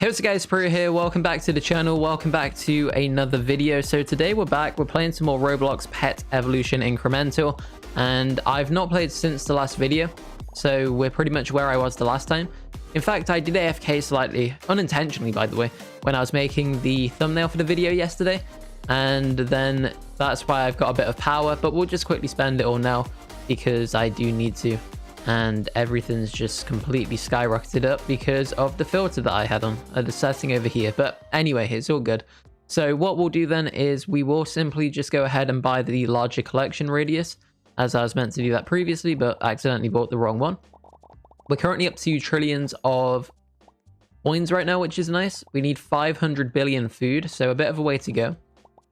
Hey, what's up guys, Pro here. Welcome back to the channel. Welcome back to another video. So today we're back. We're playing some more Roblox Pet Evolution Incremental, and I've not played since the last video, so we're pretty much where I was the last time. In fact, I did AFK slightly, unintentionally by the way, when I was making the thumbnail for the video yesterday, and then that's why I've got a bit of power, but we'll just quickly spend it all now because I do need to. And everything's just completely skyrocketed up because of the filter that I had on the setting over here. But anyway, it's all good. So what we'll do then is we will simply just go ahead and buy the larger collection radius, as I was meant to do that previously, but accidentally bought the wrong one. We're currently up to trillions of coins right now, which is nice. We need 500 billion food, so a bit of a way to go.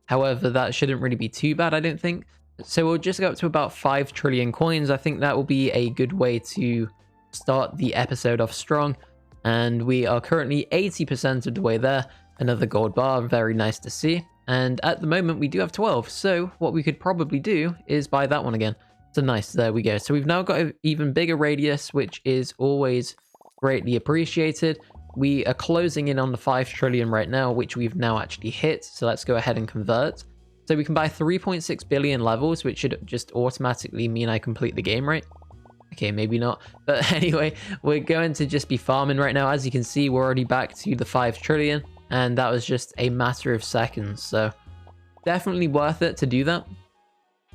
However, that shouldn't really be too bad, I don't think. So we'll just go up to about 5 trillion coins. I think that will be a good way to start the episode off strong. And we are currently 80% of the way there. Another gold bar, very nice to see. And at the moment we do have 12. So what we could probably do is buy that one again. So nice, there we go. So we've now got an even bigger radius, which is always greatly appreciated. We are closing in on the 5 trillion right now, which we've now actually hit. So let's go ahead and convert. So we can buy 3.6 billion levels, which should just automatically mean I complete the game, right? Okay, maybe not. But anyway, we're going to just be farming right now. As you can see, we're already back to the 5 trillion. And that was just a matter of seconds. So definitely worth it to do that.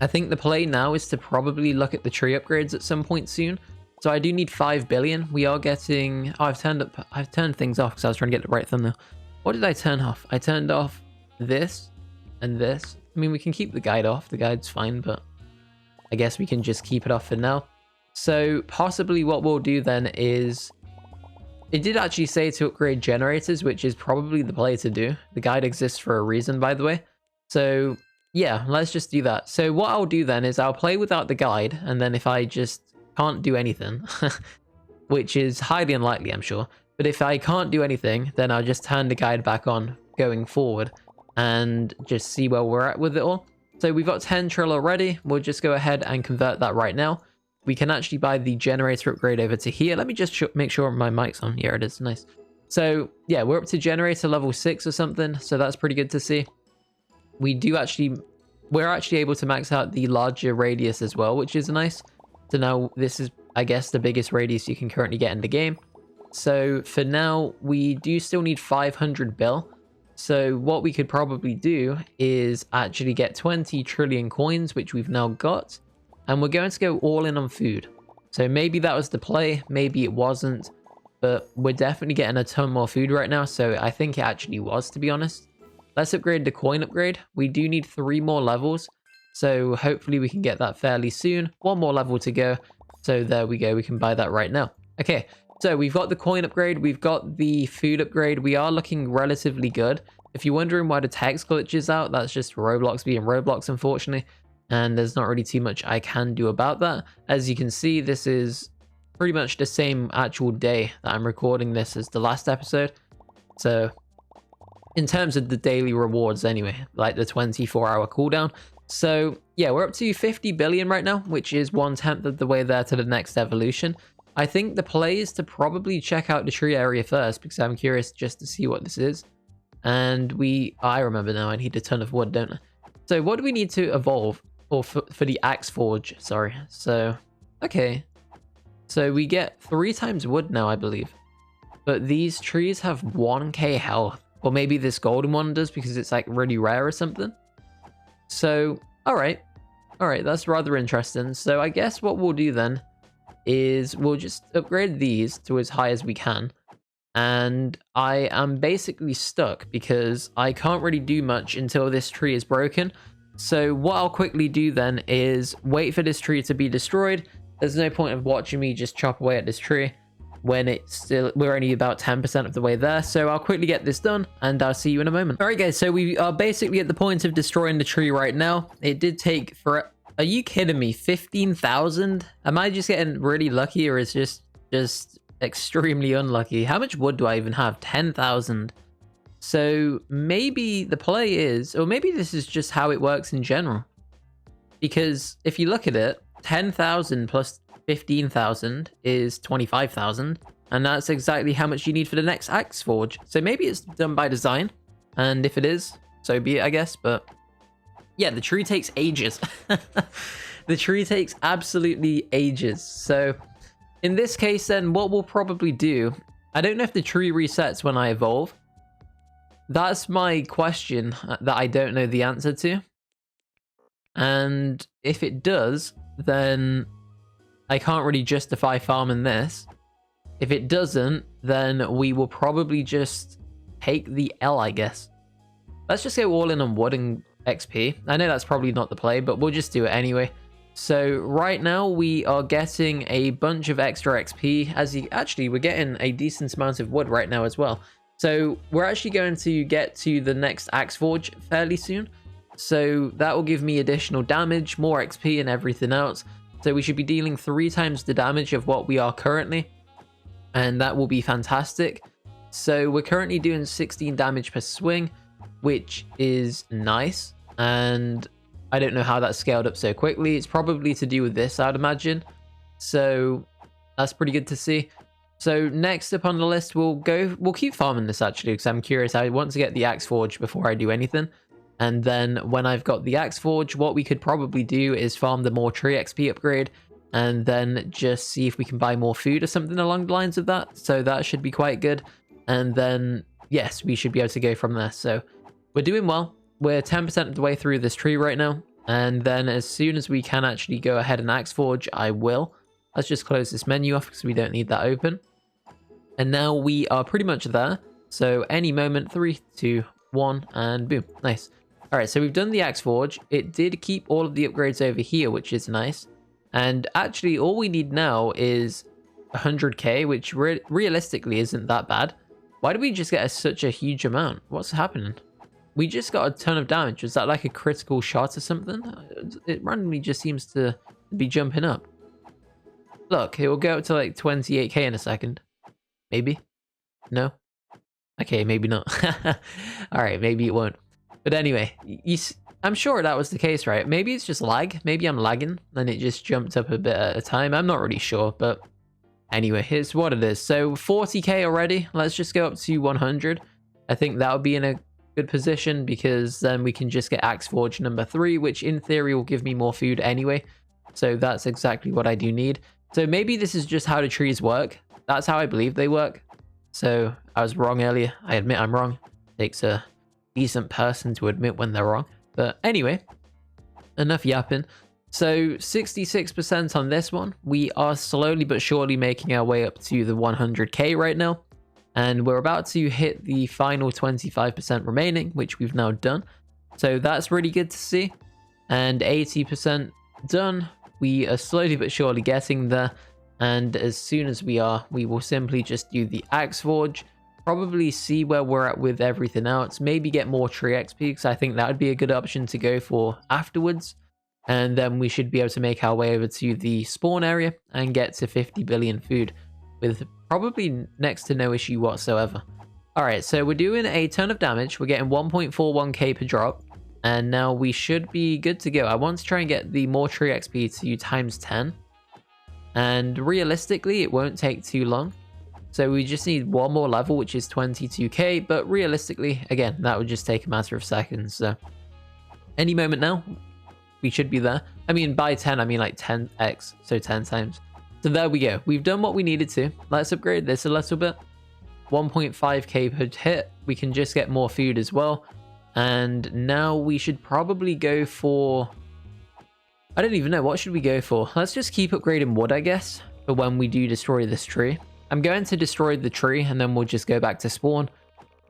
I think the play now is to probably look at the tree upgrades at some point soon. So I do need 5 billion. We are getting... Oh, I've turned things off because I was trying to get the right thumbnail. What did I turn off? I turned off this and this. I mean, we can keep the guide off. The guide's fine, but I guess we can just keep it off for now. So possibly what we'll do then is... It did actually say to upgrade generators, which is probably the play to do. The guide exists for a reason, by the way. So yeah, let's just do that. So what I'll do then is I'll play without the guide, and then if I just can't do anything, which is highly unlikely, I'm sure. But if I can't do anything, then I'll just turn the guide back on going forward and just see where we're at with it all. So we've got 10 trill already. We'll just go ahead and convert that right now. We can actually buy the generator upgrade over to here. Let me just make sure my mic's on. Yeah, it is. Nice. So yeah, we're up to generator level 6 or something. So that's pretty good to see. We're actually able to max out the larger radius as well, which is nice. So now this is, I guess, the biggest radius you can currently get in the game. So for now, we do still need 500 bill. So what we could probably do is actually get 20 trillion coins, which we've now got. And we're going to go all in on food. So maybe that was the play, maybe it wasn't. But we're definitely getting a ton more food right now. So I think it actually was, to be honest. Let's upgrade the coin upgrade. We do need 3 more levels. So hopefully we can get that fairly soon. 1 more level to go. So there we go. We can buy that right now. Okay. So we've got the coin upgrade, we've got the food upgrade, we are looking relatively good. If you're wondering why the text glitches out, that's just Roblox being Roblox, unfortunately. And there's not really too much I can do about that. As you can see, this is pretty much the same actual day that I'm recording this as the last episode. So in terms of the daily rewards anyway, like the 24-hour cooldown. So yeah, we're up to 50 billion right now, which is 1/10 of the way there to the next evolution. I think the play is to probably check out the tree area first because I'm curious just to see what this is. And I remember now, I need a ton of wood, don't I? So what do we need to evolve? Or for the axe forge, sorry. So, okay. So we get 3 times wood now, I believe. But these trees have 1k health. Or maybe this golden one does because it's like really rare or something. So, alright. Alright, that's rather interesting. So I guess what we'll do then is we'll just upgrade these to as high as we can. And I am basically stuck because I can't really do much until this tree is broken. So what I'll quickly do then is wait for this tree to be destroyed. There's no point of watching me just chop away at this tree when we're only about 10% of the way there. So I'll quickly get this done and I'll see you in a moment. All right, guys, so we are basically at the point of destroying the tree right now. It did take for... Are you kidding me? 15,000? Am I just getting really lucky, or is just extremely unlucky? How much wood do I even have? 10,000. So maybe the play is, or maybe this is just how it works in general. Because if you look at it, 10,000 plus 15,000 is 25,000. And that's exactly how much you need for the next axe forge. So maybe it's done by design. And if it is, so be it, I guess. But yeah, the tree takes ages. The tree takes absolutely ages. So in this case, then what we'll probably do, I don't know if the tree resets when I evolve. That's my question that I don't know the answer to. And if it does, then I can't really justify farming this. If it doesn't, then we will probably just take the L, I guess. Let's just go all in on wood and XP. I know that's probably not the play, but we'll just do it anyway. So right now we are getting a bunch of extra XP. Actually, we're getting a decent amount of wood right now as well. So we're actually going to get to the next axe forge fairly soon. So that will give me additional damage, more XP and everything else. So we should be dealing 3 times the damage of what we are currently. And that will be fantastic. So we're currently doing 16 damage per swing, which is nice. And I don't know how that scaled up so quickly. It's probably to do with this, I'd imagine. So that's pretty good to see. So next up on the list, we'll keep farming this actually, because I'm curious. I want to get the axe forge before I do anything. And then when I've got the axe forge, what we could probably do is farm the more tree XP upgrade, and then just see if we can buy more food or something along the lines of that. So that should be quite good. And then, yes, we should be able to go from there. So we're doing well. We're 10% of the way through this tree right now. And then as soon as we can actually go ahead and axe forge, I will. Let's just close this menu off because we don't need that open. And now we are pretty much there. So any moment, 3, 2, 1, and boom. Nice. All right, so we've done the axe forge. It did keep all of the upgrades over here, which is nice. And actually, all we need now is 100k, which realistically isn't that bad. Why did we just get such a huge amount? What's happening? We just got a ton of damage. Was that like a critical shot or something? It randomly just seems to be jumping up. Look, it will go up to like 28k in a second. Maybe? No? Okay, maybe not. Alright, maybe it won't. But anyway, I'm sure that was the case, right? Maybe it's just lag. Maybe I'm lagging and it just jumped up a bit at a time. I'm not really sure, but anyway, here's what it is. So 40k already. Let's just go up to 100. I think that would be in a good position because then we can just get axe forge number 3, which in theory will give me more food anyway. So that's exactly what I do need. So maybe this is just how the trees work. That's how I believe they work. So I was wrong earlier. I admit I'm wrong. It takes a decent person to admit when they're wrong. But anyway, enough yapping. So 66% on this one. We are slowly but surely making our way up to the 100k right now. And we're about to hit the final 25% remaining, which we've now done. So that's really good to see. And 80% done. We are slowly but surely getting there. And as soon as we are, we will simply just do the axe forge. Probably see where we're at with everything else. Maybe get more tree XP, because I think that would be a good option to go for afterwards. And then we should be able to make our way over to the spawn area and get to 50 billion food with probably next to no issue whatsoever. Alright, so we're doing a ton of damage. We're getting 1.41k per drop. And now we should be good to go. I want to try and get the more tree XP to times 10. And realistically, it won't take too long. So we just need one more level, which is 22k. But realistically, again, that would just take a matter of seconds. So any moment now, we should be there. I mean, by 10, I mean like 10x, so 10 times. So there we go. We've done what we needed to. Let's upgrade this a little bit. 1.5k per hit. We can just get more food as well. And now we should probably go for... I don't even know. What should we go for? Let's just keep upgrading wood, I guess, for when we do destroy this tree. I'm going to destroy the tree and then we'll just go back to spawn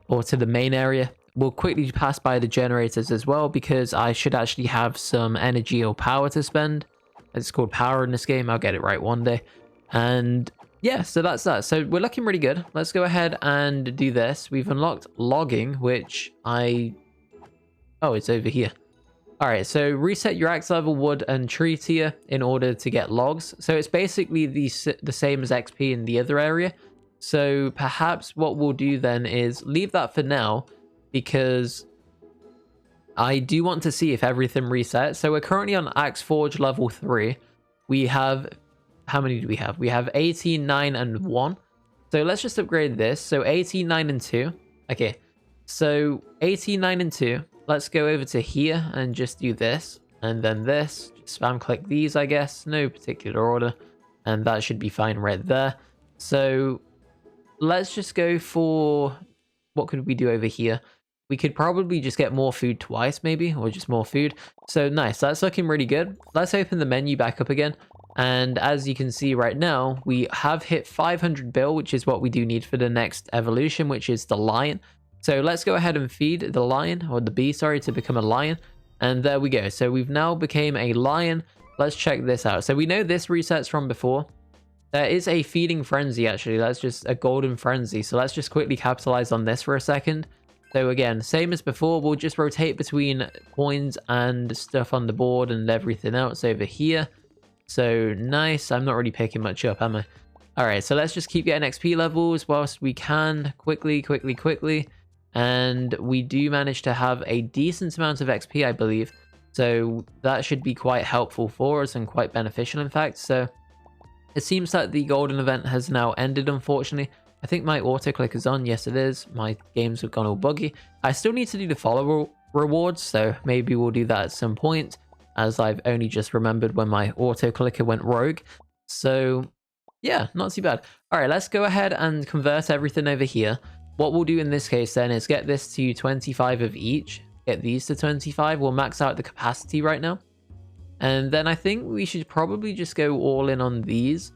or to the main area. We'll quickly pass by the generators as well because I should actually have some energy or power to spend. It's called power in this game. I'll get it right one day. And yeah, so that's that. So we're looking really good. Let's go ahead and do this. We've unlocked logging, which oh, it's over here. All right, so reset your axe level, wood, and tree tier in order to get logs. So it's basically the same as XP in the other area. So perhaps what we'll do then is leave that for now because I do want to see if everything resets. So we're currently on Axe Forge level 3. We have... How many do we have? We have 18, 9, and 1. So let's just upgrade this. So 18, 9, and 2. Okay. So 18, 9, and 2. Let's go over to here and just do this. And then this. Just spam click these, I guess. No particular order. And that should be fine right there. So let's just go for... What could we do over here? We could probably just get more food twice, maybe. Or just more food. So nice. That's looking really good. Let's open the menu back up again. And as you can see right now, we have hit 500 bill, which is what we do need for the next evolution, which is the lion. So let's go ahead and feed the lion, or the bee, sorry, to become a lion. And there we go. So we've now became a lion. Let's check this out. So we know this resets from before. There is a feeding frenzy, actually. That's just a golden frenzy. So let's just quickly capitalize on this for a second. So again, same as before, we'll just rotate between coins and stuff on the board and everything else over here. So nice. I'm not really picking much up, am I? All right, so let's just keep getting XP levels whilst we can. Quickly. And we do manage to have a decent amount of XP, I believe. So that should be quite helpful for us and quite beneficial, in fact. So it seems that the golden event has now ended, unfortunately. I think my auto click is on. Yes, it is. My games have gone all buggy. I still need to do the follow rewards, so maybe we'll do that at some point, as I've only just remembered when my auto clicker went rogue. So yeah, not too bad. All right, let's go ahead and convert everything over here. What we'll do in this case then is get this to 25 of each. Get these to 25. We'll max out the capacity right now. And then I think we should probably just go all in on these.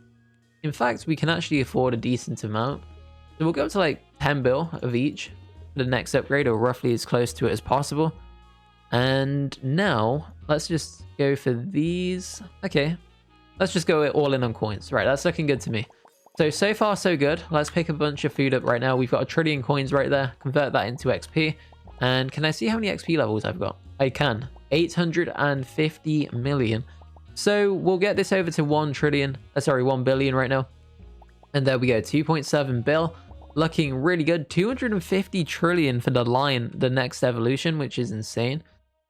In fact, we can actually afford a decent amount. So we'll go up to like 10 bill of each for the next upgrade, or roughly as close to it as possible. And now let's just go for these. Okay, let's just go all in on coins. Right, that's looking good to me. So far so good. Let's pick a bunch of food up right now. We've got 1 trillion coins right there. Convert that into XP. And can I see how many XP levels I've got? I can. 850 million. So we'll get this over to 1 billion right now. And there we go. 2.7 bill. Looking really good. 250 trillion for the lion, the next evolution, which is insane.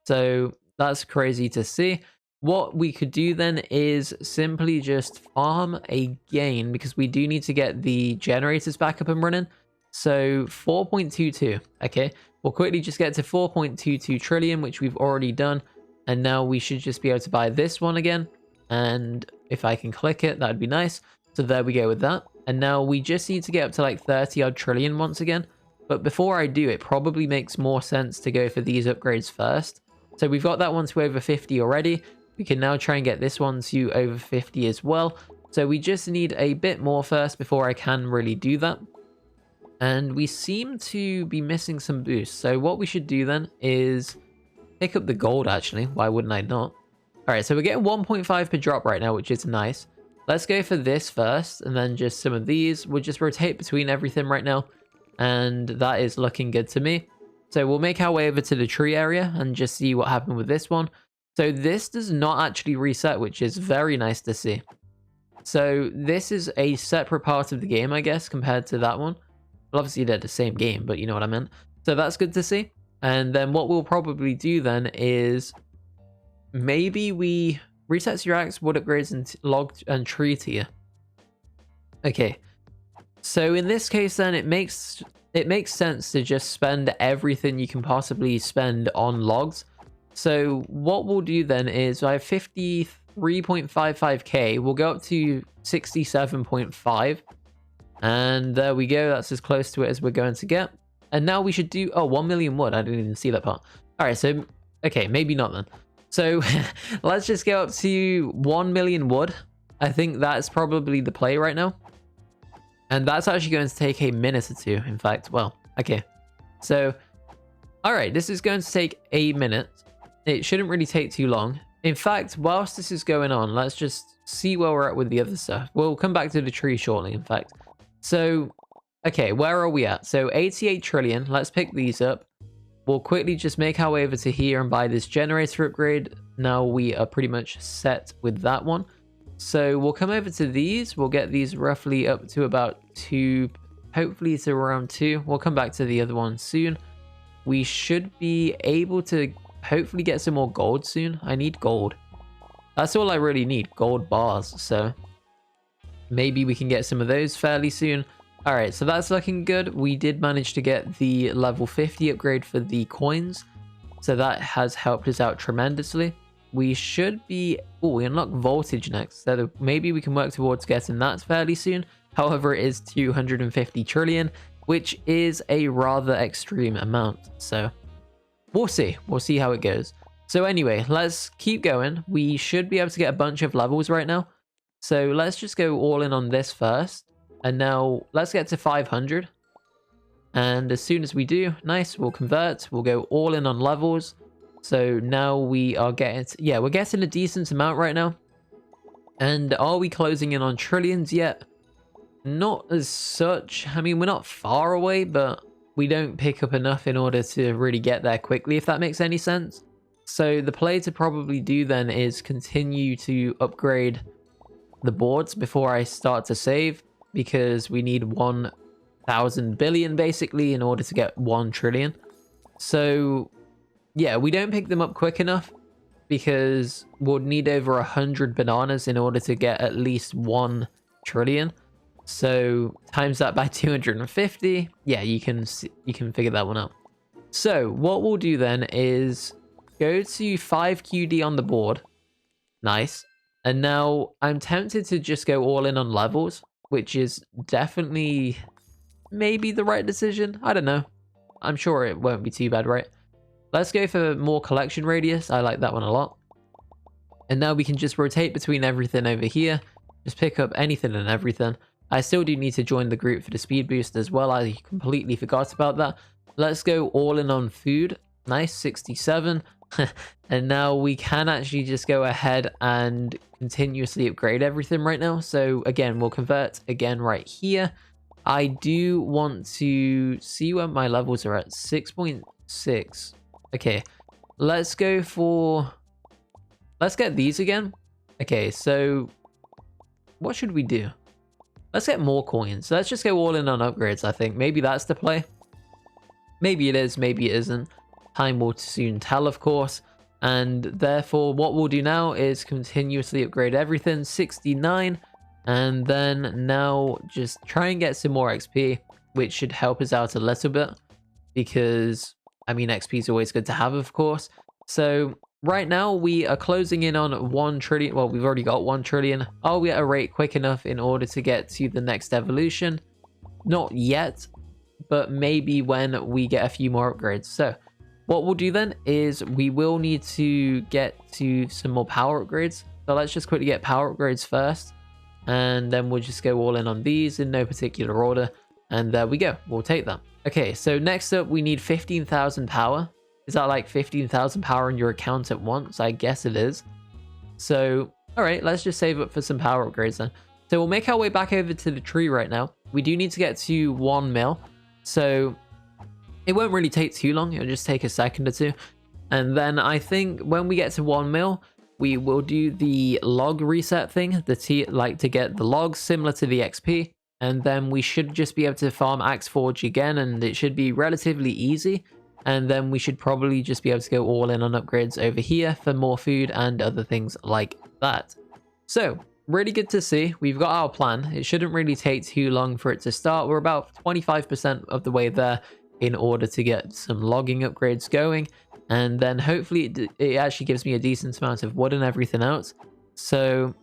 So that's crazy to see. What we could do then is simply just farm again, because we do need to get the generators back up and running. So 4.22. Okay, we'll quickly just get to 4.22 trillion, which we've already done. And now we should just be able to buy this one again. And if I can click it, that'd be nice. So there we go with that. And now we just need to get up to like 30 odd trillion once again. But before I do, it probably makes more sense to go for these upgrades first. So we've got that one to over 50 already. We can now try and get this one to over 50 as well. So we just need a bit more first before I can really do that. And we seem to be missing some boosts. So what we should do then is pick up the gold, actually. Why wouldn't I not? All right, so we're getting 1.5 per drop right now, which is nice. Let's go for this first, and then just some of these. We'll just rotate between everything right now. And that is looking good to me. So we'll make our way over to the tree area and just see what happened with this one. So this does not actually reset, which is very nice to see. So this is a separate part of the game, I guess, compared to that one. Well, obviously they're the same game, but you know what I meant. So that's good to see. And then what we'll probably do then is maybe we resets your axe, wood upgrades, and log and tree tier. Okay. So in this case then it makes sense to just spend everything you can possibly spend on logs. So what we'll do then is I have 53.55k. We'll go up to 67.5. And there we go. That's as close to it as we're going to get. And now we should do... Oh, 1 million wood. I didn't even see that part. All right, so... Okay, maybe not then. So let's just go up to 1 million wood. I think that's probably the play right now. And that's actually going to take a minute or two, in fact. Well, okay. So, all right, this is going to take a minute. It shouldn't really take too long. In fact, whilst this is going on, let's just see where we're at with the other stuff. We'll come back to the tree shortly, in fact. So, okay, where are we at? So 88 trillion. Let's pick these up. We'll quickly just make our way over to here and buy this generator upgrade. Now we are pretty much set with that one. So we'll come over to these. We'll get these roughly up to about 2, hopefully to around 2. We'll come back to the other one soon. We should be able to hopefully get some more gold soon. I need gold. That's all I really need, gold bars. So maybe we can get some of those fairly soon. All right, so that's looking good. We did manage to get the level 50 upgrade for the coins. So that has helped us out tremendously. We should be... Oh, we unlock voltage next. So maybe we can work towards getting that fairly soon. However, it is 250 trillion, which is a rather extreme amount. So we'll see. We'll see how it goes. So anyway, let's keep going. We should be able to get a bunch of levels right now. So let's just go all in on this first. And now let's get to 500. And as soon as we do, nice, we'll convert. We'll go all in on levels. So now we are getting... Yeah, we're getting a decent amount right now. And are we closing in on trillions yet? Not as such. I mean, we're not far away, but we don't pick up enough in order to really get there quickly, if that makes any sense. So the play to probably do then is continue to upgrade the boards before I start to save, because we need 1,000 billion basically in order to get 1 trillion. So yeah, we don't pick them up quick enough because we'll need over 100 bananas in order to get at least 1 trillion. So times that by 250. Yeah, you can figure that one out. So what we'll do then is go to 5 QD on the board. Nice. And now I'm tempted to just go all in on levels, which is definitely maybe the right decision. I don't know. I'm sure it won't be too bad, right? Let's go for more collection radius. I like that one a lot. And now we can just rotate between everything over here. Just pick up anything and everything. I still do need to join the group for the speed boost as well. I completely forgot about that. Let's go all in on food. Nice, 67. And now we can actually just go ahead and continuously upgrade everything right now. So again, we'll convert again right here. I do want to see where my levels are at. 6.6. Okay, let's go for... Let's get these again. Okay, so what should we do? Let's get more coins. Let's just go all in on upgrades, I think. Maybe that's the play. Maybe it is, maybe it isn't. Time will soon tell, of course. And therefore, what we'll do now is continuously upgrade everything. 69. And then now just try and get some more XP, which should help us out a little bit. Because, I mean, XP is always good to have, of course. So right now, we are closing in on 1 trillion. Well, we've already got 1 trillion. Are we at a rate quick enough in order to get to the next evolution? Not yet, but maybe when we get a few more upgrades. So what we'll do then is we will need to get to some more power upgrades. So let's just quickly get power upgrades first. And then we'll just go all in on these in no particular order. And there we go. We'll take them. Okay, so next up, we need 15,000 power. Is that like 15,000 power in your account at once? I guess it is. So, all right, let's just save up for some power upgrades then. So we'll make our way back over to the tree right now. We do need to get to 1 mil. So it won't really take too long. It'll just take a second or two. And then I think when we get to 1 mil, we will do the log reset thing. Like to get the logs similar to the XP. And then we should just be able to farm Axe Forge again. And it should be relatively easy. And then we should probably just be able to go all in on upgrades over here for more food and other things like that. So, really good to see. We've got our plan. It shouldn't really take too long for it to start. We're about 25% of the way there in order to get some logging upgrades going. And then hopefully it actually gives me a decent amount of wood and everything else. So,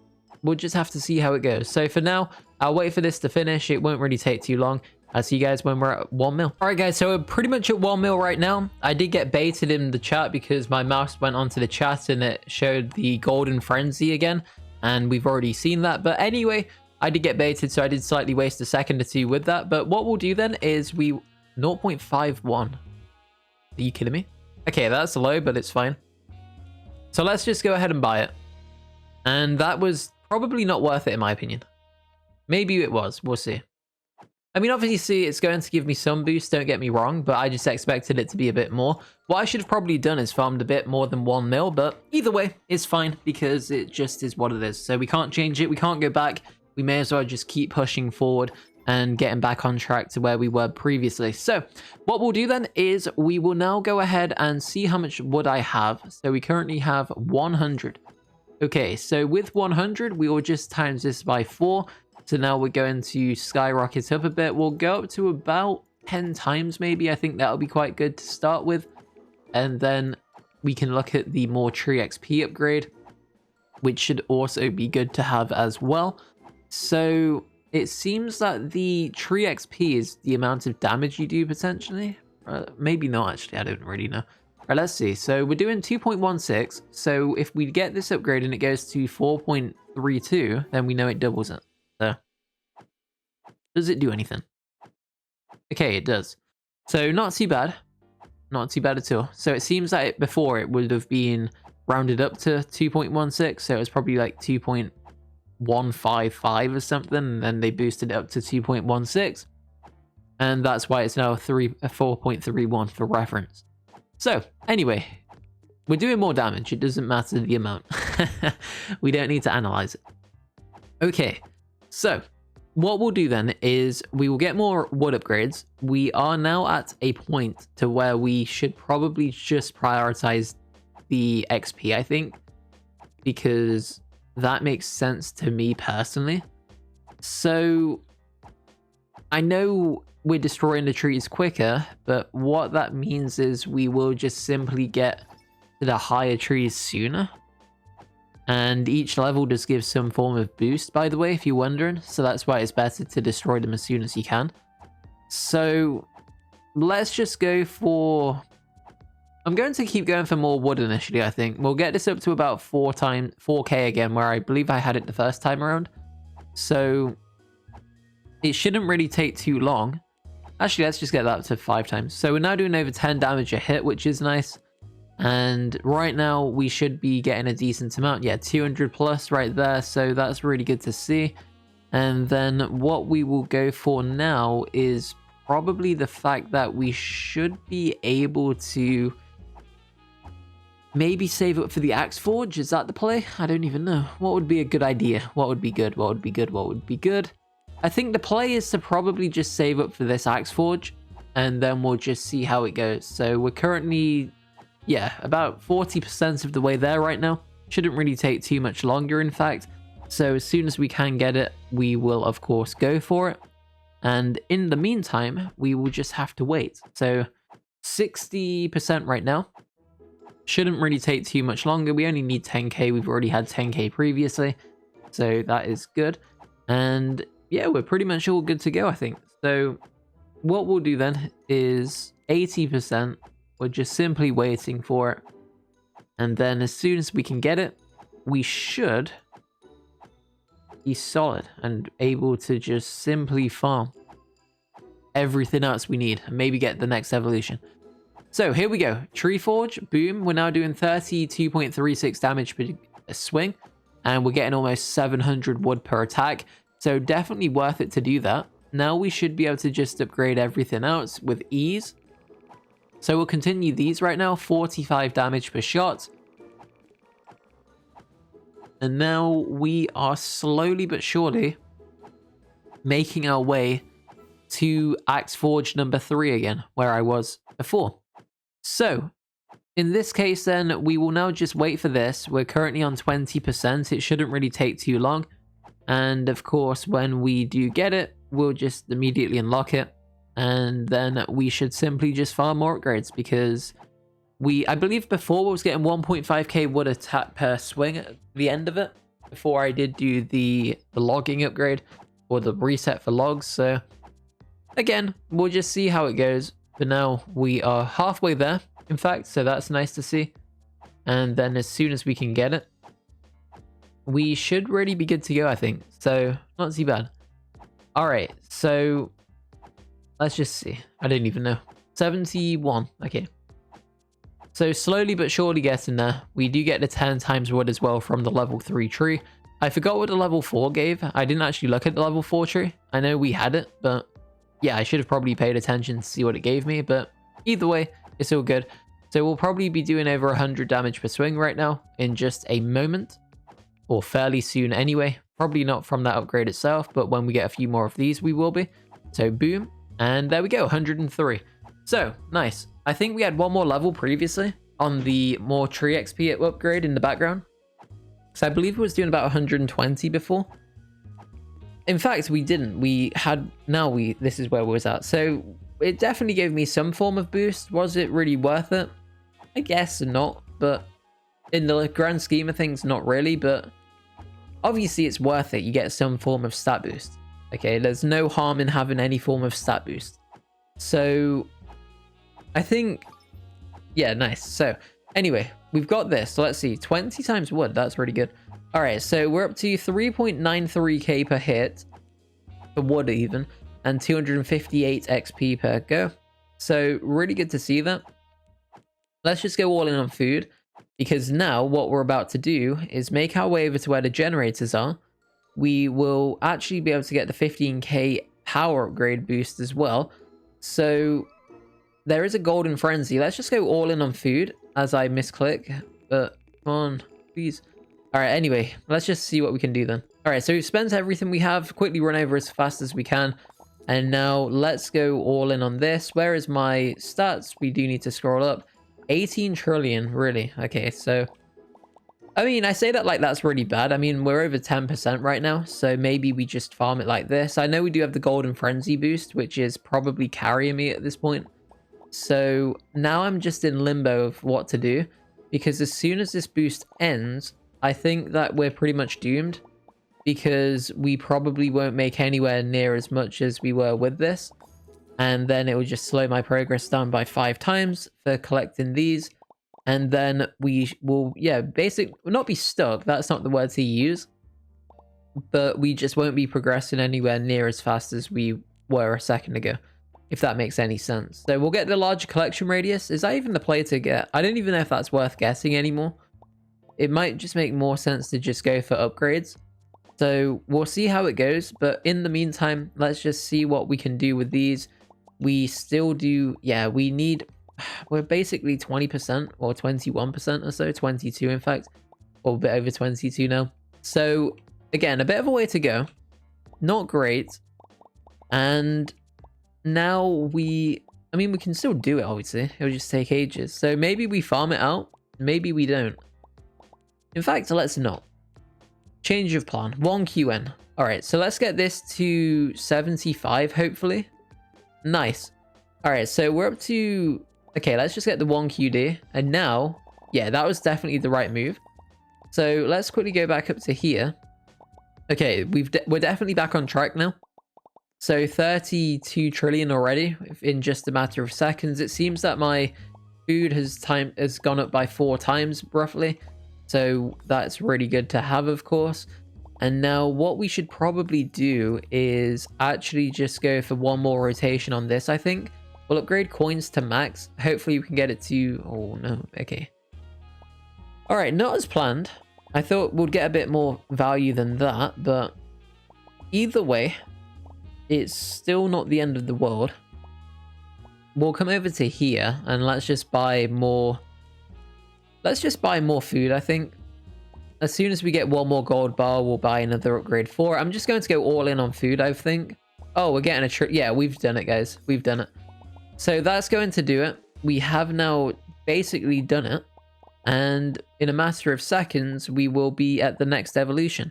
we'll just have to see how it goes. So for now, I'll wait for this to finish. It won't really take too long. I'll see you guys when we're at 1 mil. All right, guys, so we're pretty much at 1 mil right now. I did get baited in the chat because my mouse went onto the chat and it showed the golden frenzy again. And we've already seen that. But anyway, I did get baited, so I did slightly waste a second or two with that. But what we'll do then is 0.51. Are you kidding me? Okay, that's low, but it's fine. So let's just go ahead and buy it. And that was probably not worth it in my opinion. Maybe it was. We'll see. I mean, obviously, it's going to give me some boost, don't get me wrong, but I just expected it to be a bit more. What I should have probably done is farmed a bit more than 1 mil, but either way, it's fine because it just is what it is. So we can't change it, we can't go back. We may as well just keep pushing forward and getting back on track to where we were previously. So what we'll do then is we will now go ahead and see how much wood I have. So we currently have 100. Okay, so with 100, we will just times this by 4. So now we're going to skyrocket up a bit. We'll go up to about 10 times maybe. I think that'll be quite good to start with. And then we can look at the more tree XP upgrade, which should also be good to have as well. So it seems that the tree XP is the amount of damage you do potentially. Maybe not actually, I don't really know. Right, let's see. So we're doing 2.16. So if we get this upgrade and it goes to 4.32, then we know it doubles it. So does it do anything? Okay, it does. So not too bad. Not too bad at all. So it seems that before it would have been rounded up to 2.16. So it was probably like 2.155 or something. And then they boosted it up to 2.16. And that's why it's now 4.31 for reference. So anyway, we're doing more damage. It doesn't matter the amount. We don't need to analyze it. Okay, so what we'll do then is we will get more wood upgrades. We are now at a point to where we should probably just prioritize the XP, I think, because that makes sense to me personally. So I know we're destroying the trees quicker, but what that means is we will just simply get to the higher trees sooner. And each level just gives some form of boost, by the way, if you're wondering. So that's why it's better to destroy them as soon as you can. So let's just go for... I'm going to keep going for more wood initially, I think. We'll get this up to about 4K again, where I believe I had it the first time around. So it shouldn't really take too long. Actually, let's just get that up to 5 times. So we're now doing over 10 damage a hit, which is nice. And right now we should be getting a decent amount. Yeah, 200 plus right there. So that's really good to see. And then what we will go for now is probably the fact that we should be able to maybe save up for the axe forge. Is that the play? I don't even know. What would be a good idea? What would be good? What would be good? What would be good? I think the play is to probably just save up for this axe forge, and then we'll just see how it goes. So we're currently, yeah, about 40% of the way there right now. Shouldn't really take too much longer, in fact. So as soon as we can get it, we will of course go for it. And in the meantime, we will just have to wait. So 60% right now. Shouldn't really take too much longer. We only need 10k. We've already had 10k previously. So that is good. And yeah, we're pretty much all good to go, I think. So what we'll do then is 80%. We're just simply waiting for it. And then as soon as we can get it, we should be solid and able to just simply farm everything else we need and maybe get the next evolution. So here we go. Tree Forge, boom. We're now doing 32.36 damage per swing. And we're getting almost 700 wood per attack. So definitely worth it to do that. Now we should be able to just upgrade everything else with ease. So we'll continue these right now. 45 damage per shot. And now we are slowly but surely making our way to Axe Forge number 3 again, where I was before. So in this case then, we will now just wait for this. We're currently on 20%. It shouldn't really take too long. And of course, when we do get it, we'll just immediately unlock it. And then we should simply just farm more upgrades because I believe before I was getting 1.5k wood attack per swing at the end of it before I did do the logging upgrade or the reset for logs. So again, we'll just see how it goes. For now, we are halfway there, in fact, so that's nice to see. And then as soon as we can get it, we should really be good to go, I think. So not too bad. All right, so let's just see. I don't even know. 71. Okay. So slowly but surely getting there. We do get the 10 times wood as well from the level 3 tree. I forgot what the level 4 gave. I didn't actually look at the level 4 tree. I know we had it, but yeah, I should have probably paid attention to see what it gave me. But either way, it's all good. So we'll probably be doing over 100 damage per swing right now in just a moment. Or fairly soon anyway. Probably not from that upgrade itself, but when we get a few more of these, we will be. So boom. And there we go, 103. So, nice. I think we had one more level previously on the more tree XP upgrade in the background. So I believe it was doing about 120 before. In fact, we didn't. We had, this is where we was at. So it definitely gave me some form of boost. Was it really worth it? I guess not, but in the grand scheme of things, not really, but obviously it's worth it. You get some form of stat boost. Okay, there's no harm in having any form of stat boost. So I think, yeah, nice. So anyway, we've got this. So let's see, 20 times wood. That's really good. All right, so we're up to 3.93k per hit for wood even, and 258 XP per go. So really good to see that. Let's just go all in on food, because now what we're about to do is make our way over to where the generators are. We will actually be able to get the 15k power upgrade boost as well. So there is a golden frenzy. Let's just go all in on food as I misclick, but come on, please. All right, anyway, let's just see what we can do then. All right, so we've spent everything we have, quickly run over as fast as we can. And now let's go all in on this. Where is my stats? We do need to scroll up. 18 trillion, really? Okay, so, I mean, I say that like that's really bad. I mean, we're over 10% right now, so maybe we just farm it like this. I know we do have the golden frenzy boost, which is probably carrying me at this point. So now I'm just in limbo of what to do, because as soon as this boost ends, I think that we're pretty much doomed, because we probably won't make anywhere near as much as we were with this. And then it will just slow my progress down by 5 times for collecting these. And then we will, yeah, basically not be stuck. That's not the word to use. But we just won't be progressing anywhere near as fast as we were a second ago, if that makes any sense. So we'll get the larger collection radius. Is that even the play to get? I don't even know if that's worth getting anymore. It might just make more sense to just go for upgrades. So we'll see how it goes. But in the meantime, let's just see what we can do with these. We still do, yeah, we're basically 20% or 21% or so, 22 in fact, or a bit over 22 now. So again, a bit of a way to go. Not great. And now we can still do it, obviously. It'll just take ages. So maybe we farm it out. Maybe we don't. In fact, let's not. Change of plan. 1 QN. All right, so let's get this to 75, hopefully. Nice. All right, so we're up to... Okay, let's just get the 1 QD. And now, yeah, that was definitely the right move. So let's quickly go back up to here. Okay, we're definitely back on track now. So 32 trillion already in just a matter of seconds. It seems that my food has gone up by 4 times roughly. So that's really good to have, of course. And now what we should probably do is actually just go for 1 more rotation on this, I think. We'll upgrade coins to max. Hopefully we can get it to... Oh, no. Okay. All right, not as planned. I thought we'd get a bit more value than that, but either way, it's still not the end of the world. We'll come over to here and let's just buy more... Let's just buy more food, I think. As soon as we get 1 more gold bar, we'll buy another upgrade for it. I'm just going to go all in on food, I think. Oh, we're getting a trick. Yeah, we've done it, guys. We've done it. So that's going to do it. We have now basically done it. And in a matter of seconds, we will be at the next evolution.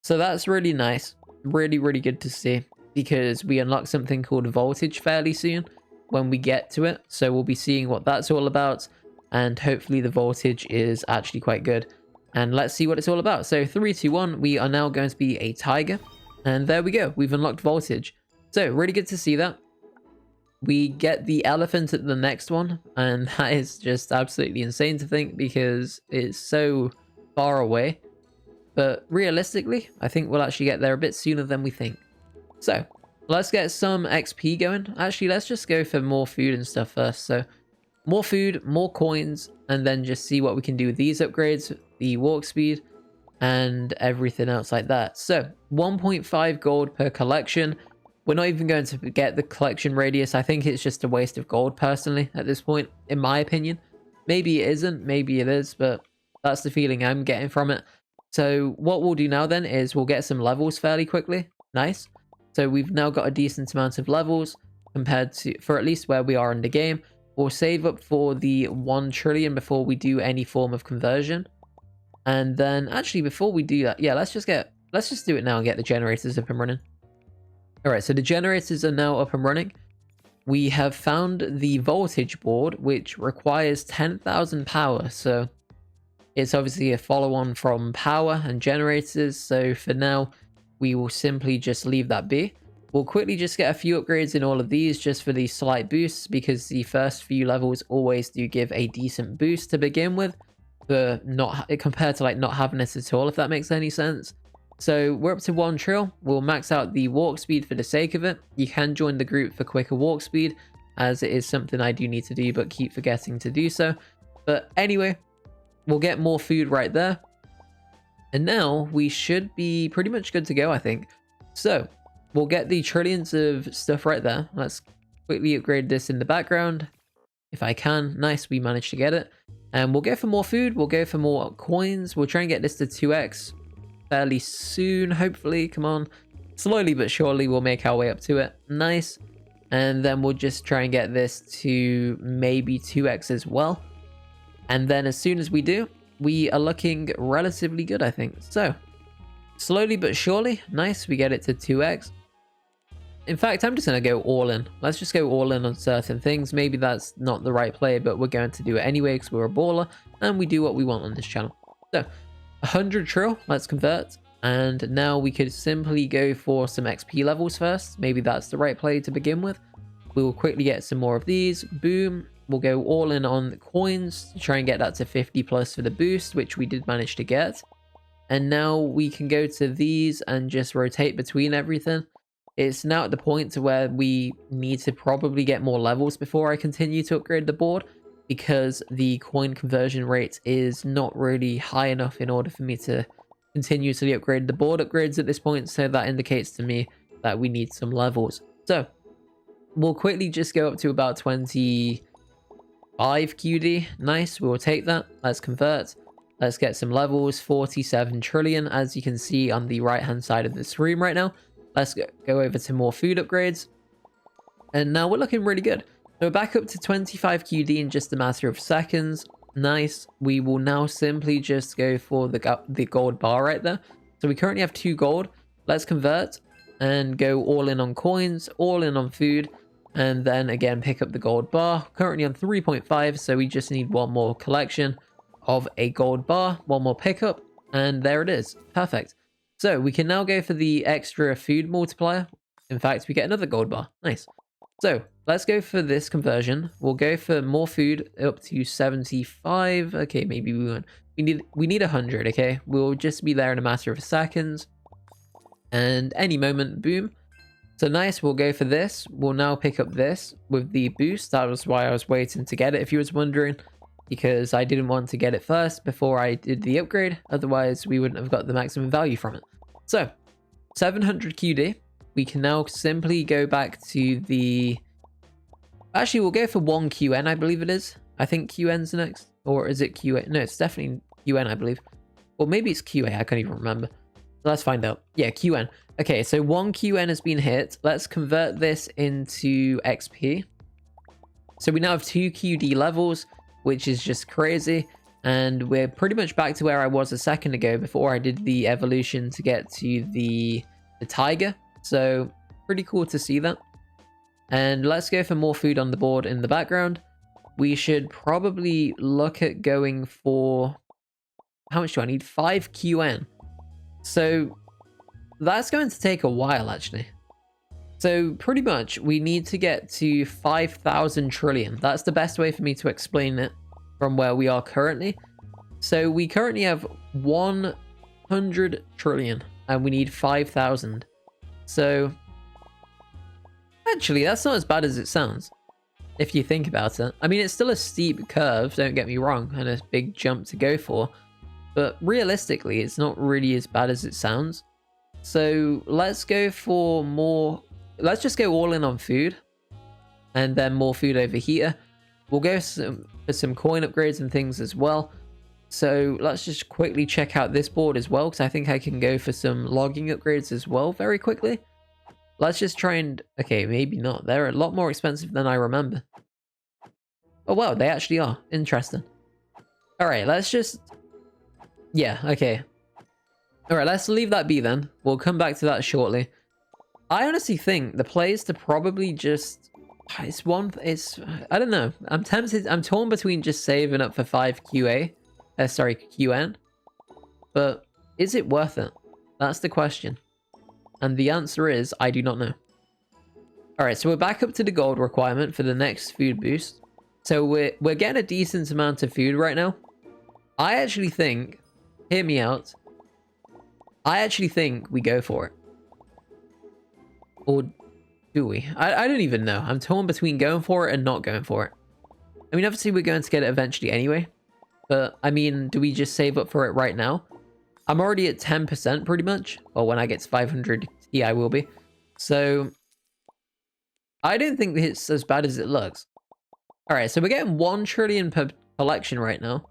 So that's really nice. Really, really good to see. Because we unlock something called voltage fairly soon when we get to it. So we'll be seeing what that's all about. And hopefully the voltage is actually quite good. And let's see what it's all about. So 3, 2, 1, we are now going to be a tiger. And there we go. We've unlocked voltage. So really good to see that. We get the elephant at the next one. And that is just absolutely insane to think because it's so far away. But realistically, I think we'll actually get there a bit sooner than we think. So let's get some XP going. Actually, let's just go for more food and stuff first. So more food, more coins, and then just see what we can do with these upgrades, the walk speed, and everything else like that. So 1.5 gold per collection. We're not even going to get the collection radius. I think it's just a waste of gold personally at this point, in my opinion. Maybe it isn't, maybe it is, but that's the feeling I'm getting from it. So what we'll do now then is we'll get some levels fairly quickly. Nice. So we've now got a decent amount of levels compared to, for at least where we are in the game. We'll save up for the 1 trillion before we do any form of conversion. And then actually before we do that, yeah, let's just do it now and get the generators up and running. All right, so the generators are now up and running. We have found the voltage board, which requires 10,000 power. So it's obviously a follow-on from power and generators. So for now, we will simply just leave that be. We'll quickly just get a few upgrades in all of these just for these slight boosts, because the first few levels always do give a decent boost to begin with, for not compared to like not having it at all, if that makes any sense. So we're up to 1 trill. We'll max out the walk speed for the sake of it. You can join the group for quicker walk speed, as it is something I do need to do but keep forgetting to do so. But anyway, we'll get more food right there. And now we should be pretty much good to go, I think. So we'll get the trillions of stuff right there. Let's quickly upgrade this in the background. If I can. Nice, we managed to get it. And we'll go for more food. We'll go for more coins. We'll try and get this to 2x fairly soon, hopefully. Come on. Slowly but surely we'll make our way up to it. Nice. And then we'll just try and get this to maybe 2x as well. And then as soon as we do, we are looking relatively good, I think. So slowly but surely, nice, we get it to 2x. In fact, I'm just going to go all in. Let's just go all in on certain things. Maybe that's not the right play, but we're going to do it anyway because we're a baller and we do what we want on this channel. So 100 trill, let's convert. And now we could simply go for some XP levels first. Maybe that's the right play to begin with. We will quickly get some more of these. Boom. We'll go all in on coins to try and get that to 50 plus for the boost, which we did manage to get. And now we can go to these and just rotate between everything. It's now at the point to where we need to probably get more levels before I continue to upgrade the board, because the coin conversion rate is not really high enough in order for me to continuously upgrade the board upgrades at this point. So that indicates to me that we need some levels. So we'll quickly just go up to about 25 QD. Nice, we will take that. Let's convert. Let's get some levels. 47 trillion, as you can see on the right hand side of the screen right now. Let's go over to more food upgrades. And now we're looking really good. So we're back up to 25 QD in just a matter of seconds. Nice. We will now simply just go for the gold bar right there. So we currently have 2 gold. Let's convert and go all in on coins, all in on food, and then again pick up the gold bar. Currently on 3.5, so we just need one more collection of a gold bar, one more pickup, and there it is. Perfect. So we can now go for the extra food multiplier. In fact, we get another gold bar. Nice. So let's go for this conversion. We'll go for more food up to 75. Okay, maybe we won't. We need 100. Okay, we'll just be there in a matter of seconds. And any moment, boom. So nice. We'll go for this. We'll now pick up this with the boost. That was why I was waiting to get it, if you was wondering, because I didn't want to get it first before I did the upgrade. Otherwise, we wouldn't have got the maximum value from it. So 700 QD. We can now simply go back to the... Actually, we'll go for 1 QN, I believe it is. I think QN's next. Or is it QA? No, it's definitely QN, I believe. Or maybe it's QA, I can't even remember. Let's find out. Yeah, QN. Okay, so 1 QN has been hit. Let's convert this into XP. So we now have 2 QD levels, which is just crazy. And we're pretty much back to where I was a second ago before I did the evolution to get to the tiger. So pretty cool to see that. And let's go for more food on the board in the background. We should probably look at going for... How much do I need? 5 QN. So that's going to take a while, actually. So pretty much we need to get to 5,000 trillion. That's the best way for me to explain it from where we are currently. So we currently have 100 trillion and we need 5,000. So actually, that's not as bad as it sounds, if you think about it. I mean, it's still a steep curve, don't get me wrong, and a big jump to go for. But realistically, it's not really as bad as it sounds. So let's go for more... Let's just go all in on food. And then more food over here. We'll go for some coin upgrades and things as well. So let's just quickly check out this board as well, because I think I can go for some logging upgrades as well very quickly. Let's just try and... Okay, maybe not. They're a lot more expensive than I remember. Oh, wow, they actually are. Interesting. Alright, let's just... Yeah, okay. Alright, let's leave that be then. We'll come back to that shortly. I honestly think the play is to probably just... I don't know. I'm tempted. I'm torn between just saving up for 5 QA. Sorry, QN. But is it worth it? That's the question. And the answer is, I do not know. Alright, so we're back up to the gold requirement for the next food boost. So we're getting a decent amount of food right now. I actually think, hear me out, I actually think we go for it. Or do we? I don't even know. I'm torn between going for it and not going for it. I mean, obviously we're going to get it eventually anyway. But, I mean, do we just save up for it right now? I'm already at 10% pretty much. Or when I get to 500, yeah, I will be. So, I don't think it's as bad as it looks. Alright, so we're getting 1 trillion per collection right now.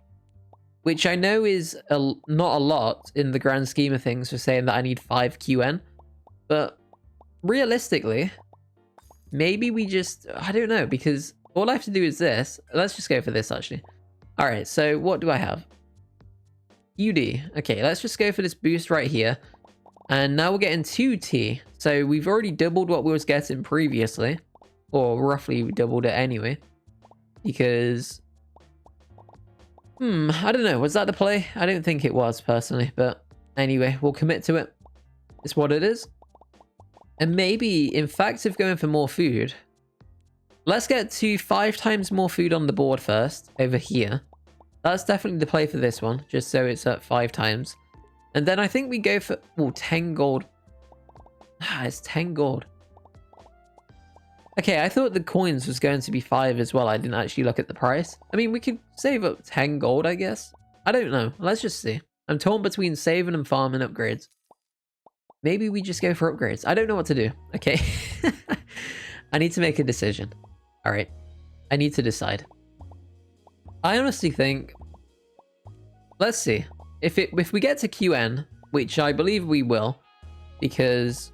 Which I know is not a lot in the grand scheme of things for saying that I need 5 QN. But, realistically, maybe we just... I don't know, because all I have to do is this. Let's just go for this, actually. Alright, so what do I have? UD. Okay, let's just go for this boost right here. And now we're getting 2T. So we've already doubled what we was getting previously. Or roughly doubled it anyway. Because... I don't know. Was that the play? I don't think it was, personally. But anyway, we'll commit to it. It's what it is. And maybe, in fact, if going for more food... Let's get to 5 times more food on the board first, over here. That's definitely the play for this one, just so it's at 5 times. And then I think we go for... 10 gold. It's 10 gold. Okay, I thought the coins was going to be 5 as well. I didn't actually look at the price. I mean, we could save up 10 gold, I guess. I don't know. Let's just see. I'm torn between saving and farming upgrades. Maybe we just go for upgrades. I don't know what to do. Okay. I need to make a decision. All right. I need to decide. I honestly think... Let's see. If we get to QN, which I believe we will, because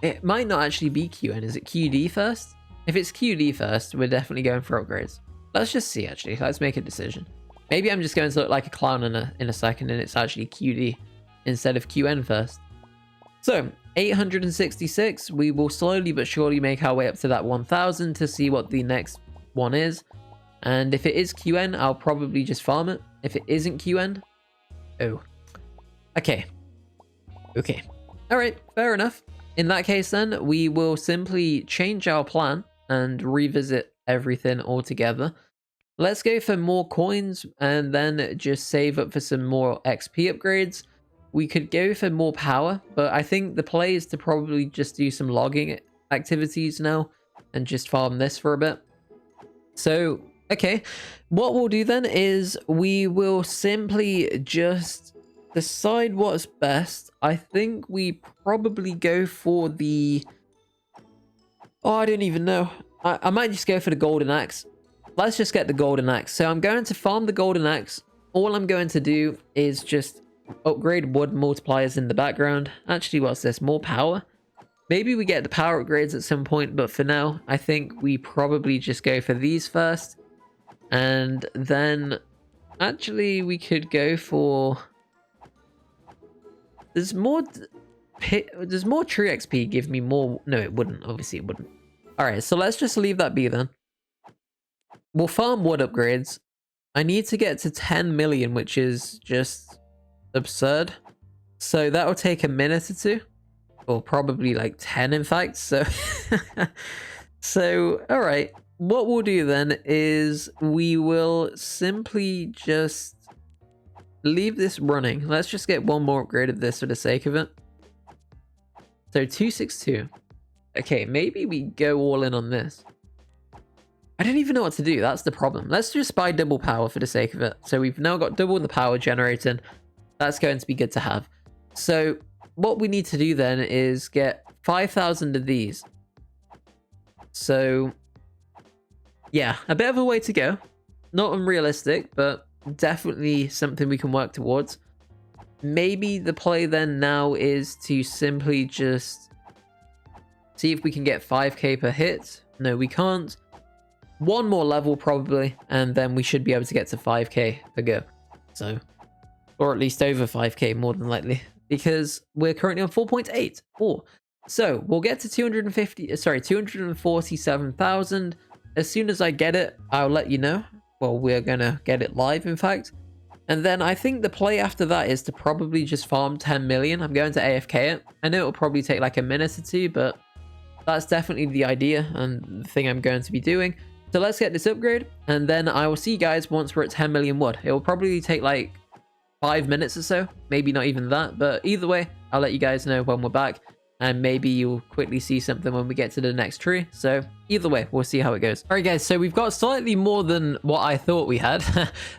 it might not actually be QN. Is it QD first? If it's QD first, we're definitely going for upgrades. Let's just see, actually. Let's make a decision. Maybe I'm just going to look like a clown in a second, and it's actually QD instead of QN first. So, 866. We will slowly but surely make our way up to that 1,000 to see what the next one is. And if it is QN, I'll probably just farm it. If it isn't QN... Oh. Okay. Okay. Alright, fair enough. In that case then, we will simply change our plan and revisit everything altogether. Let's go for more coins and then just save up for some more XP upgrades. We could go for more power, but I think the play is to probably just do some logging activities now and just farm this for a bit. So, okay. What we'll do then is we will simply just decide what's best. I think we probably go for the... Oh, I don't even know. I might just go for the golden axe. Let's just get the golden axe. So I'm going to farm the golden axe. All I'm going to do is just upgrade wood multipliers in the background. Actually, what's this? More power? Maybe we get the power upgrades at some point, but for now, I think we probably just go for these first. And then, actually, we could go for... There's more tree XP give me more... No, it wouldn't. Obviously, it wouldn't. Alright, so let's just leave that be then. We'll farm wood upgrades. I need to get to 10 million, which is just absurd. So that will take a minute or two. Or probably like 10, in fact. So, alright. What we'll do then is we will simply just leave this running. Let's just get one more upgrade of this for the sake of it. So 262. Okay, maybe we go all in on this. I don't even know what to do. That's the problem. Let's just buy double power for the sake of it. So we've now got double the power generating. That's going to be good to have. So what we need to do then is get 5,000 of these. So yeah, a bit of a way to go. Not unrealistic, but definitely something we can work towards. Maybe the play then now is to simply just see if we can get 5k per hit. No, we can't. One more level probably, and then we should be able to get to 5k per go. So, or at least over 5k more than likely, because we're currently on 4.8. So we'll get to 247,000. As soon as I get it, I'll let you know. Well, we're gonna get it live, in fact. And then I think the play after that is to probably just farm 10 million. I'm going to AFK it. I know it'll probably take like a minute or two, but that's definitely the idea and the thing I'm going to be doing. So let's get this upgrade, and then I will see you guys once we're at 10 million wood. It will probably take like 5 minutes or so, maybe not even that, but either way, I'll let you guys know when we're back, and maybe you'll quickly see something when we get to the next tree. So either way, we'll see how it goes. All right, guys, so we've got slightly more than what I thought we had,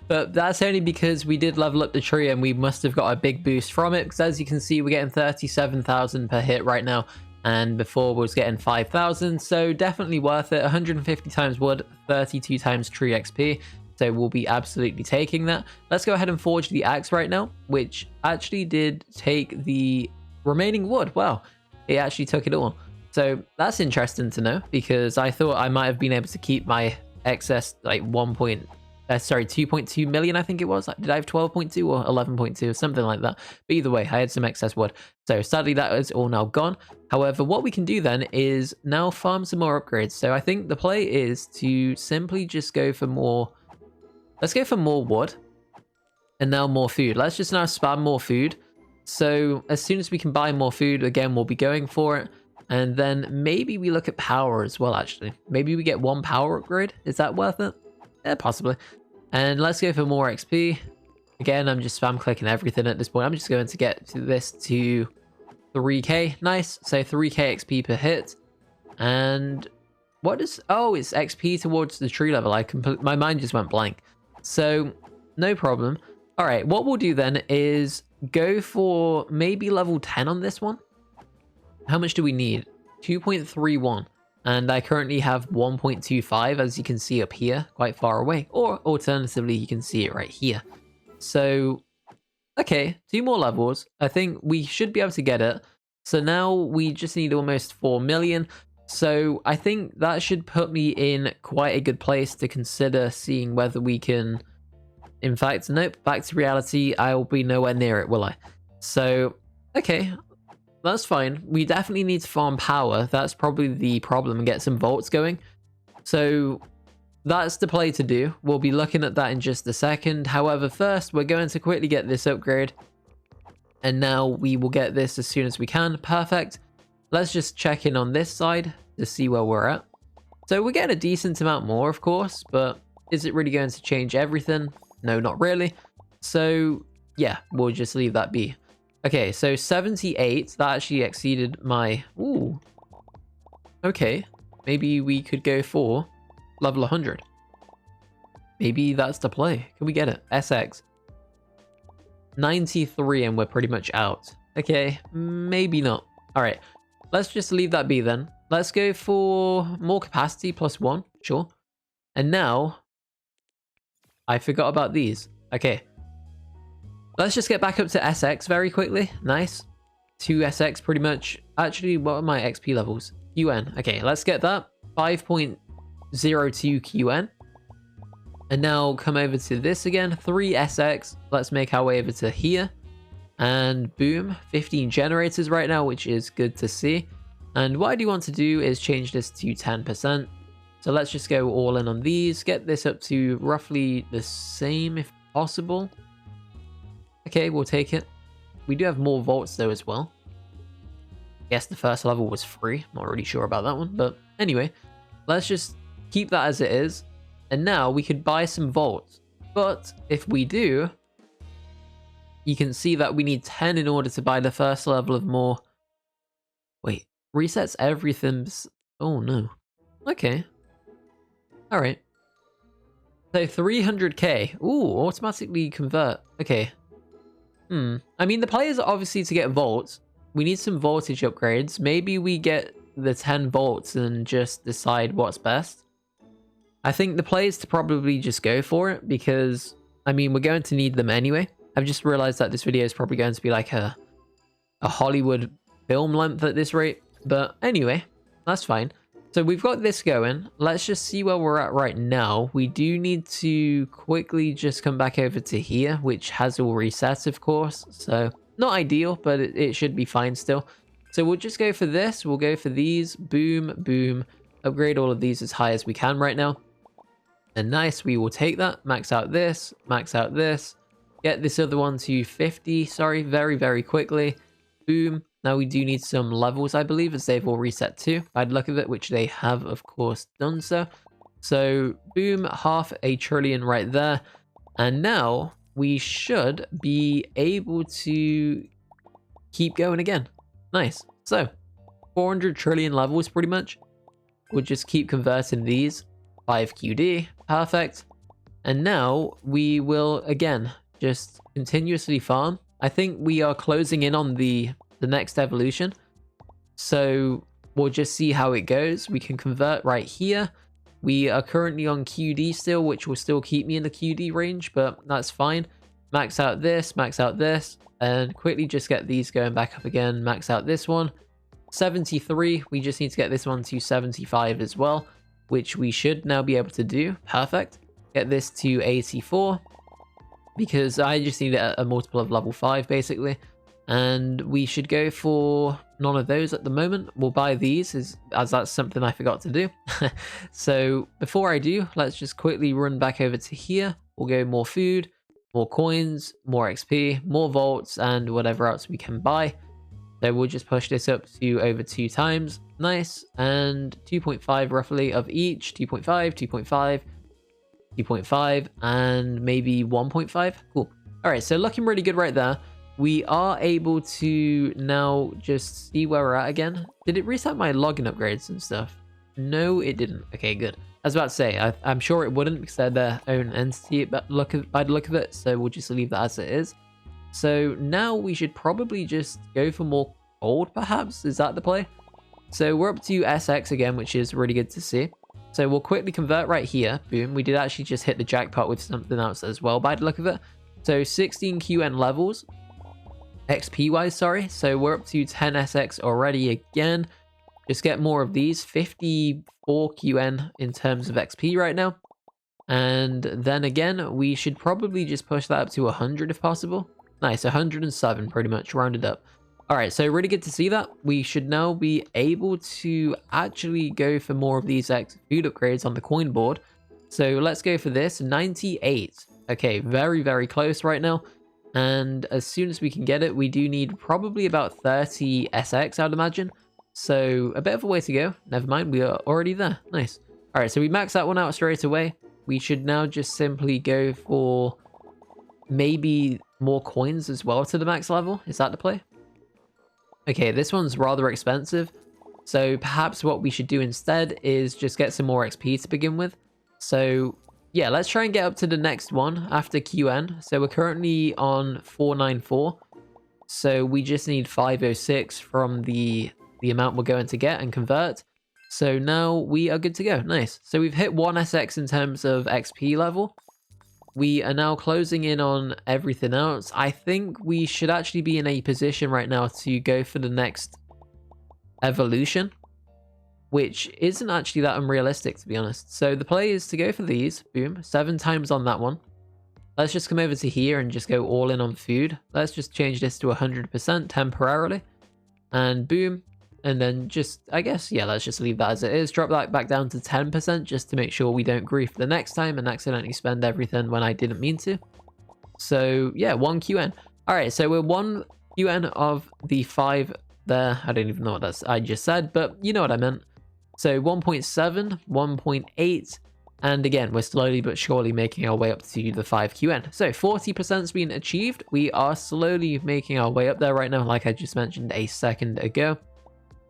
but that's only because we did level up the tree and we must have got a big boost from it, because as you can see, we're getting 37,000 per hit right now, and before we was getting 5,000, so definitely worth it. 150 times wood, 32 times tree XP, so we'll be absolutely taking that. Let's go ahead and forge the axe right now, which actually did take the remaining wood. Wow, it actually took it all. So that's interesting to know, because I thought I might have been able to keep my excess like 2.2 million, I think it was. Did I have 12.2 or 11.2 or something like that? But either way, I had some excess wood. So sadly, that is all now gone. However, what we can do then is now farm some more upgrades. So I think the play is to simply just go for more. Let's go for more wood and now more food. Let's just now spam more food. So as soon as we can buy more food, again, we'll be going for it. And then maybe we look at power as well, actually. Maybe we get one power upgrade. Is that worth it? Yeah, possibly. And let's go for more XP. Again, I'm just spam clicking everything at this point. I'm just going to get to this to 3k. Nice. So 3k XP per hit. And what is... Oh, it's XP towards the tree level. My mind just went blank. So no problem. All right, what we'll do then is go for maybe level 10 on this one. How much do we need? 2.31. And I currently have 1.25, as you can see up here, quite far away. Or alternatively, you can see it right here. So, okay, 2 more levels. I think we should be able to get it. So now we just need almost 4 million. So I think that should put me in quite a good place to consider seeing whether we can... In fact, nope, back to reality. I'll be nowhere near it, will I? So, okay. That's fine. We definitely need to farm power. That's probably the problem, and get some vaults going. So that's the play to do. We'll be looking at that in just a second. However, first, we're going to quickly get this upgrade. And now we will get this as soon as we can. Perfect. Let's just check in on this side to see where we're at. So we're getting a decent amount more, of course, but is it really going to change everything? No, not really. So yeah, we'll just leave that be. Okay, so 78, that actually exceeded my... Ooh. Okay, maybe we could go for level 100. Maybe that's the play. Can we get it? SX. 93 and we're pretty much out. Okay, maybe not. All right, let's just leave that be then. Let's go for more capacity, +1, sure. And now, I forgot about these. Okay. Let's just get back up to SX very quickly. Nice. 2 SX pretty much. Actually, what are my XP levels? QN. Okay, let's get that. 5.02 QN. And now come over to this again. 3 SX. Let's make our way over to here. And boom. 15 generators right now, which is good to see. And what I do want to do is change this to 10%. So let's just go all in on these. Get this up to roughly the same if possible. Okay, we'll take it. We do have more vaults though as well. I guess the first level was free. Not really sure about that one. But anyway, let's just keep that as it is. And now we could buy some vaults. But if we do, you can see that we need 10 in order to buy the first level of more. Wait, resets everything. Oh no. Okay. All right. So 300k. Ooh, automatically convert. Okay. I mean, the play is obviously to get vaults. We need some voltage upgrades. Maybe we get the 10 volts and just decide what's best. I think the play is to probably just go for it because, I mean, we're going to need them anyway. I've just realized that this video is probably going to be like a Hollywood film length at this rate. But anyway, that's fine. So we've got this going. Let's just see where we're at right now. We do need to quickly just come back over to here, which has all reset, of course. So not ideal, but it should be fine still. So we'll just go for this. We'll go for these. Boom, boom. Upgrade all of these as high as we can right now. And nice, we will take that. Max out this. Max out this. Get this other one to 50. Sorry, very, very quickly. Boom. Now we do need some levels, I believe, as they've all reset too. I'd look at it, which they have, of course, done so. So, boom, 500 billion right there. And now we should be able to keep going again. Nice. So, 400 trillion levels pretty much. We'll just keep converting these. 5 QD. Perfect. And now we will, again, just continuously farm. I think we are closing in on the next evolution. So we'll just see how it goes. We can convert right here. We are currently on QD still, which will still keep me in the QD range, but that's fine. Max out this, and quickly just get these going back up again. Max out this one. 73. We just need to get this one to 75 as well, which we should now be able to do. Perfect. Get this to 84, because I just need a multiple of level 5, basically. And we should go for none of those at the moment. We'll buy these as that's something I forgot to do. So before I do, let's just quickly run back over to here. We'll go more food, more coins, more XP, more vaults, and whatever else we can buy. So we'll just push this up to over 2 times. Nice. And 2.5 roughly of each. 2.5, 2.5, 2.5, and maybe 1.5. Cool. All right, so looking really good right there. We are able to now just see where we're at again. Did it reset my login upgrades and stuff? No, it didn't. Okay, good. I was about to say, I'm sure it wouldn't because they're their own entity by the look of it. So we'll just leave that as it is. So now we should probably just go for more gold, perhaps. Is that the play? So we're up to SX again, which is really good to see. So we'll quickly convert right here. Boom. We did actually just hit the jackpot with something else as well by the look of it. So 16 QN levels. XP wise, sorry. So we're up to 10 SX already again. Just get more of these. 54 QN in terms of XP right now. And then again, we should probably just push that up to 100 if possible. Nice, 107 pretty much, rounded up. All right, so really good to see that. We should now be able to actually go for more of these food upgrades on the coin board. So let's go for this, 98. Okay, very, very close right now. And as soon as we can get it, we do need probably about 30 SX, I'd imagine. So a bit of a way to go. Never mind, we are already there. Nice. All right, so we max that one out straight away. We should now just simply go for maybe more coins as well to the max level. Is that the play? Okay, this one's rather expensive. So perhaps what we should do instead is just get some more XP to begin with. So yeah, let's try and get up to the next one after QN. So we're currently on 494. So we just need 506 from the amount we're going to get and convert. So now we are good to go. Nice. So we've hit 1 SX in terms of XP level. We are now closing in on everything else. I think we should actually be in a position right now to go for the next evolution, which isn't actually that unrealistic, to be honest. So the play is to go for these. Boom. 7 times on that one. Let's just come over to here and just go all in on food. Let's just change this to 100% temporarily. And boom. And then just, I guess, yeah, let's just leave that as it is. Drop that back down to 10% just to make sure we don't grief the next time and accidentally spend everything when I didn't mean to. So yeah, 1 QN. All right, so we're 1 QN of the 5 there. I don't even know what I just said, but you know what I meant. So 1.7, 1.8, and again, we're slowly but surely making our way up to the 5 QN. So 40% has been achieved. We are slowly making our way up there right now, like I just mentioned a second ago.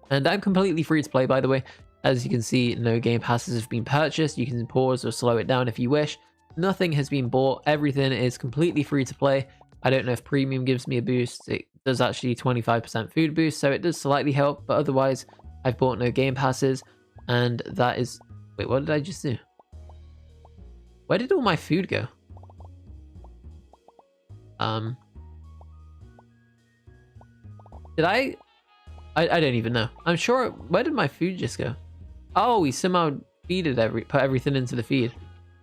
And I'm completely free to play, by the way. As you can see, no game passes have been purchased. You can pause or slow it down if you wish. Nothing has been bought. Everything is completely free to play. I don't know if premium gives me a boost. It does actually 25% food boost, so it does slightly help. But otherwise, I've bought no game passes. And that is... Wait, what did I just do? Where did all my food go? Did I don't even know. I'm sure... Where did my food just go? Oh, we somehow put everything into the feed.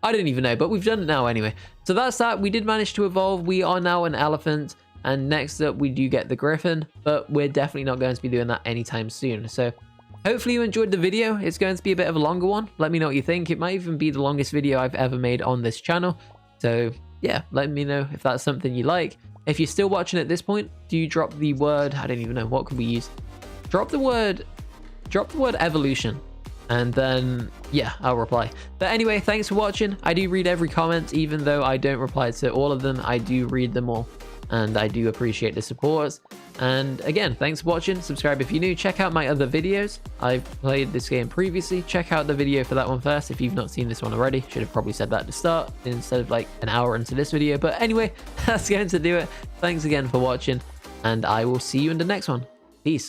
I didn't even know, but we've done it now anyway. So that's that. We did manage to evolve. We are now an elephant. And next up, we do get the griffin, but we're definitely not going to be doing that anytime soon. So hopefully you enjoyed the video. It's going to be a bit of a longer one. Let me know what you think. It might even be the longest video I've ever made on this channel. So yeah, let me know if that's something you like. If you're still watching at this point, do you drop the word, I don't even know, what could we use? Drop the word evolution. And then, yeah, I'll reply. But anyway, thanks for watching. I do read every comment, even though I don't reply to all of them. I do read them all. And I do appreciate the support. And again, thanks for watching. Subscribe if you're new. Check out my other videos. I've played this game previously. Check out the video for that one first if you've not seen this one already. Should have probably said that at the start instead of like an hour into this video. But anyway, that's going to do it. Thanks again for watching, and I will see you in the next one.